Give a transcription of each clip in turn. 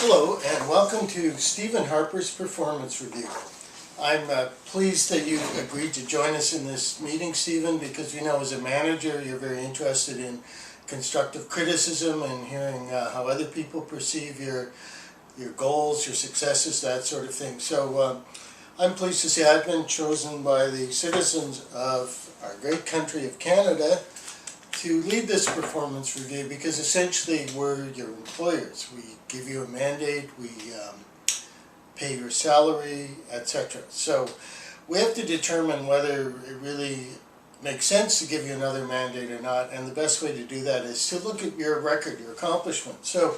Hello and welcome to Stephen Harper's Performance Review. I'm pleased that you agreed to join us in this meeting, Stephen, because we know as a manager you're very interested in constructive criticism and hearing how other people perceive your goals, your successes, that sort of thing. So I'm pleased to say I've been chosen by the citizens of our great country of Canada to lead this performance review because essentially we're your employers. We give you a mandate, we pay your salary, etc. So we have to determine whether it really makes sense to give you another mandate or not, and the best way to do that is to look at your record, your accomplishments. So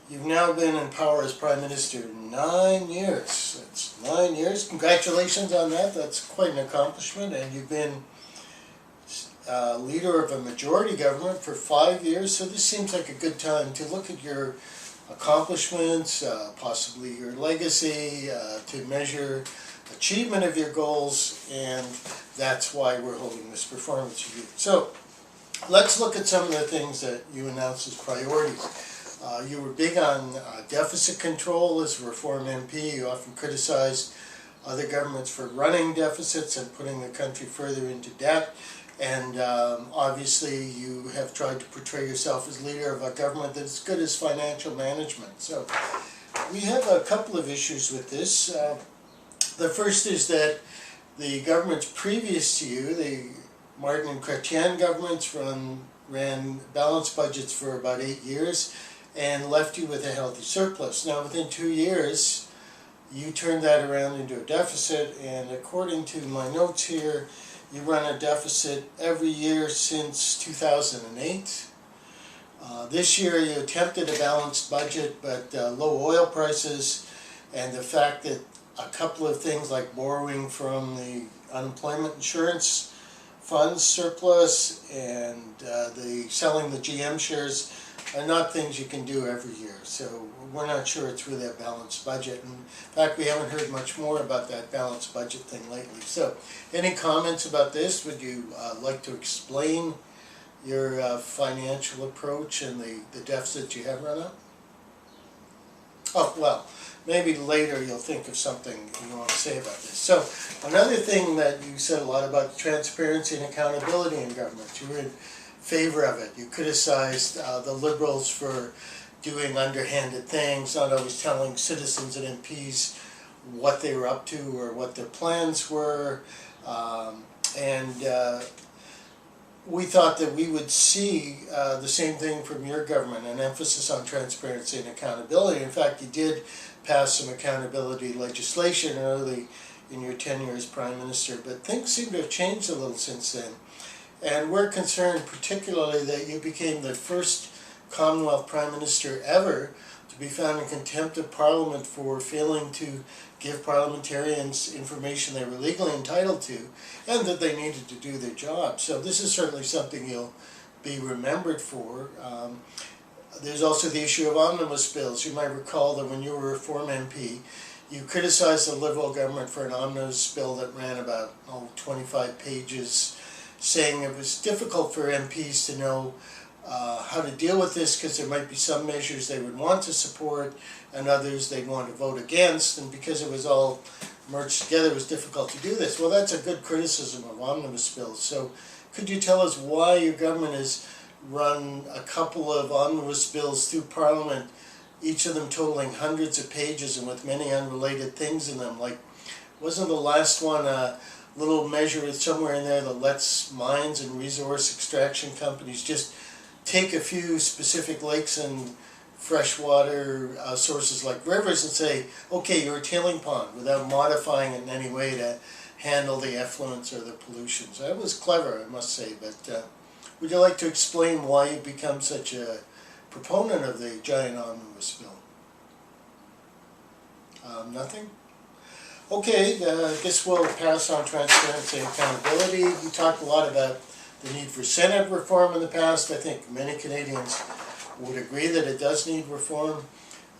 you've now been in power as Prime Minister 9 years. That's 9 years. Congratulations on that. That's quite an accomplishment. And you've been leader of a majority government for 5 years, so this seems like a good time to look at your accomplishments, possibly your legacy, to measure achievement of your goals, and that's why we're holding this performance review. So let's look at some of the things that you announced as priorities. You were big on deficit control as a Reform MP. You often criticized other governments for running deficits and putting the country further into debt. And obviously you have tried to portray yourself as leader of a government that's good as financial management. So we have a couple of issues with this. The first is that the governments previous to you, the Martin and Chrétien governments, ran balanced budgets for about 8 years and left you with a healthy surplus. Now within 2 years you turned that around into a deficit, and according to my notes here, you run a deficit every year since 2008. This year you attempted a balanced budget, but low oil prices and the fact that a couple of things like borrowing from the unemployment insurance funds surplus and selling the GM shares are not things you can do every year. So we're not sure it's really a balanced budget. And in fact, we haven't heard much more about that balanced budget thing lately. So any comments about this? Would you like to explain your financial approach and the deficit you have run up? Oh, well, maybe later you'll think of something you want to say about this. So another thing that you said a lot about, transparency and accountability in government. You were in favor of it. You criticized the Liberals for doing underhanded things, not always telling citizens and MPs what they were up to or what their plans were, and we thought that we would see the same thing from your government, an emphasis on transparency and accountability. In fact, you did pass some accountability legislation early in your tenure as Prime Minister, but things seem to have changed a little since then. And we're concerned particularly that you became the first Commonwealth Prime Minister ever to be found in contempt of Parliament for failing to give parliamentarians information they were legally entitled to and that they needed to do their job. So this is certainly something you'll be remembered for. There's also the issue of omnibus bills. You might recall that when you were a Reform MP, you criticized the Liberal government for an omnibus bill that ran about 25 pages, saying it was difficult for MPs to know how to deal with this because there might be some measures they would want to support and others they'd want to vote against, and because it was all merged together it was difficult to do this. Well, that's a good criticism of omnibus bills. So could you tell us why your government has run a couple of omnibus bills through Parliament, each of them totaling hundreds of pages and with many unrelated things in them? Like, wasn't the last one a little measure somewhere in there that lets mines and resource extraction companies just take a few specific lakes and freshwater sources like rivers and say, okay, you're a tailing pond, without modifying it in any way to handle the effluents or the pollution? So that was clever, I must say, but would you like to explain why you've become such a proponent of the giant omnibus bill? Nothing? Okay, I guess we'll pass on transparency and accountability. You talked a lot about the need for Senate reform in the past. I think many Canadians would agree that it does need reform.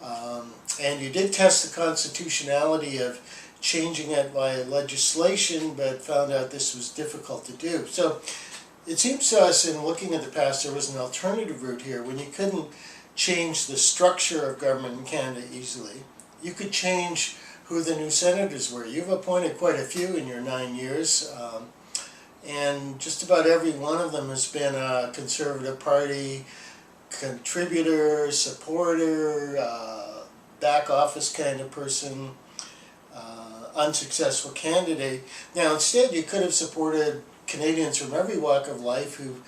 And you did test the constitutionality of changing it via legislation, but found out this was difficult to do. So it seems to us, in looking at the past, there was an alternative route here. When you couldn't change the structure of government in Canada easily. You could change who the new senators were. You've appointed quite a few in your 9 years, and just about every one of them has been a Conservative Party contributor, supporter, back office kind of person, unsuccessful candidate. Now instead you could have supported Canadians from every walk of life who've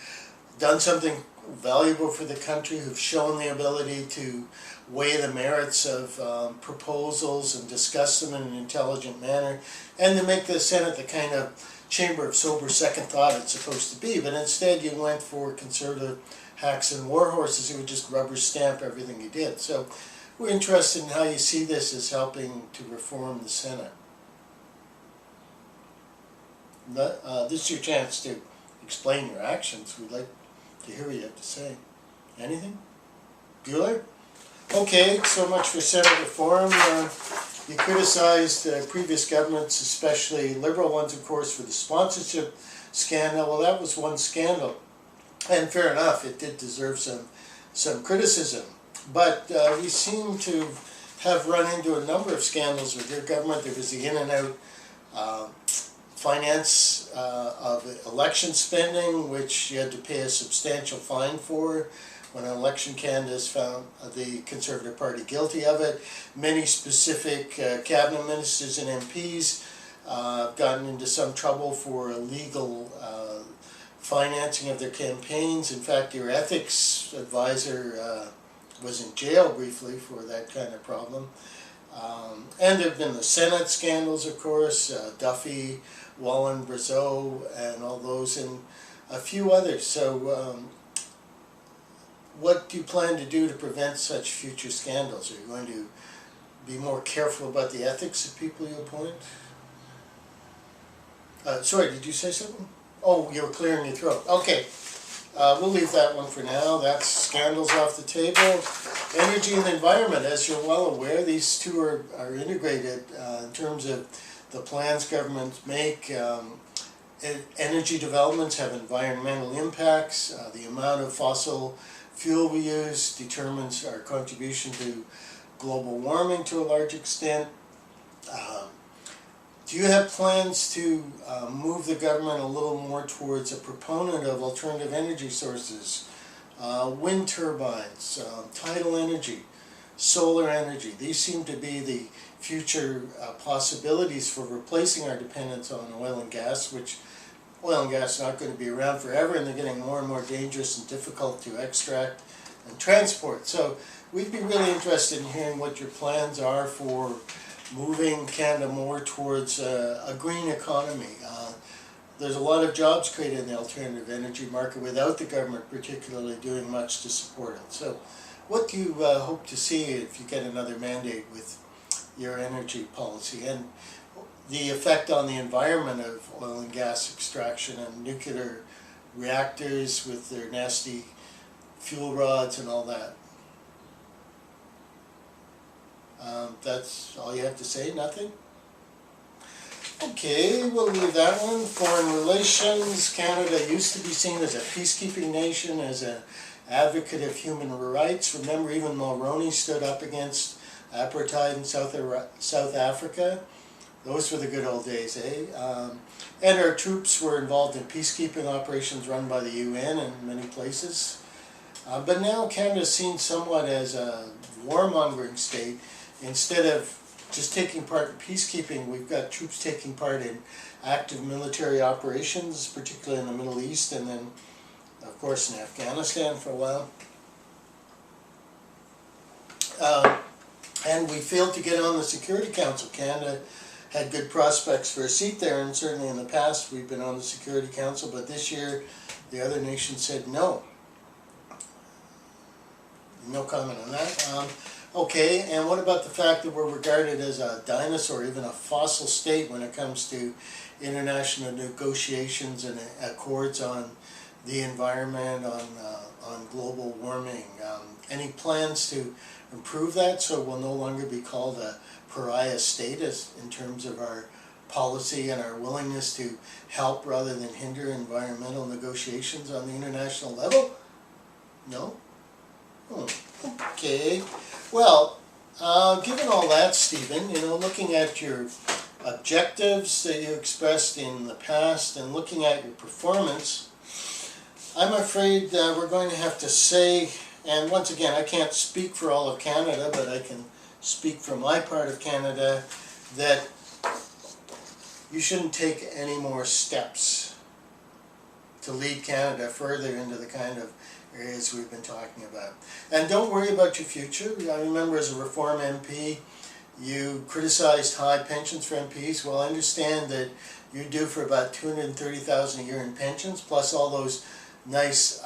done something valuable for the country, who've shown the ability to weigh the merits of proposals and discuss them in an intelligent manner, and to make the Senate the kind of chamber of sober second thought it's supposed to be. But instead you went for Conservative hacks and warhorses who would just rubber stamp everything you did. So we're interested in how you see this as helping to reform the Senate. This is your chance to explain your actions. We'd like to hear what you have to say. Anything? Bueller? Okay, so much for Senate reform. You criticized previous governments, especially Liberal ones, of course, for the sponsorship scandal. Well, that was one scandal. And fair enough, it did deserve some criticism. But we seem to have run into a number of scandals with your government. There was the in and out finance of election spending, which you had to pay a substantial fine for when an election candidates found the Conservative Party guilty of it. Many specific cabinet ministers and MPs gotten into some trouble for illegal financing of their campaigns. In fact, your ethics advisor was in jail briefly for that kind of problem. And there have been the Senate scandals, of course, Duffy, Wallen, Brazeau, and all those, and a few others. So what do you plan to do to prevent such future scandals? Are you going to be more careful about the ethics of people you appoint? Sorry, did you say something? Oh, you were clearing your throat. Okay, we'll leave that one for now. That's scandals off the table. Energy and environment, as you're well aware, these two are integrated in terms of the plans governments make. Energy developments have environmental impacts. The amount of fossil fuel we use determines our contribution to global warming to a large extent. Do you have plans to move the government a little more towards a proponent of alternative energy sources? Wind turbines, tidal energy, solar energy. These seem to be the future possibilities for replacing our dependence on oil and gas, which oil and gas is not going to be around forever, and they're getting more and more dangerous and difficult to extract and transport. So we'd be really interested in hearing what your plans are for moving Canada more towards a green economy. There's a lot of jobs created in the alternative energy market without the government particularly doing much to support it. So what do you hope to see if you get another mandate with your energy policy, and the effect on the environment of oil and gas extraction and nuclear reactors with their nasty fuel rods and all that? That's all you have to say? Nothing? Okay, we'll leave that one. Foreign relations. Canada used to be seen as a peacekeeping nation, as an advocate of human rights. Remember, even Mulroney stood up against apartheid in South Africa. Those were the good old days, eh? And our troops were involved in peacekeeping operations run by the UN in many places. But now Canada is seen somewhat as a warmongering state. Instead of just taking part in peacekeeping, we've got troops taking part in active military operations, particularly in the Middle East, and then, of course, in Afghanistan for a while. And we failed to get on the Security Council. Canada had good prospects for a seat there, and certainly in the past we've been on the Security Council, but this year the other nations said no. No comment on that. Okay, and what about the fact that we're regarded as a dinosaur, even a fossil state when it comes to international negotiations and accords on the environment, on global warming? Any plans to improve that so we'll no longer be called a pariah state in terms of our policy and our willingness to help rather than hinder environmental negotiations on the international level? No? Okay, well, given all that, Stephen, looking at your objectives that you expressed in the past and looking at your performance, I'm afraid we're going to have to say, and once again, I can't speak for all of Canada, but I can speak for my part of Canada, that you shouldn't take any more steps to lead Canada further into the kind of areas we've been talking about. And don't worry about your future. I remember as a Reform MP, you criticized high pensions for MPs. Well, I understand that you're due for about $230,000 a year in pensions, plus all those nice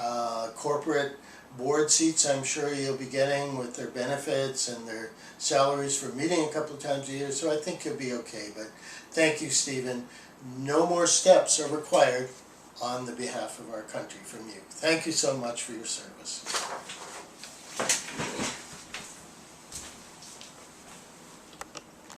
corporate board seats I'm sure you'll be getting with their benefits and their salaries for meeting a couple of times a year, so I think you'll be okay. But thank you, Stephen. No more steps are required on the behalf of our country from you. Thank you so much for your service.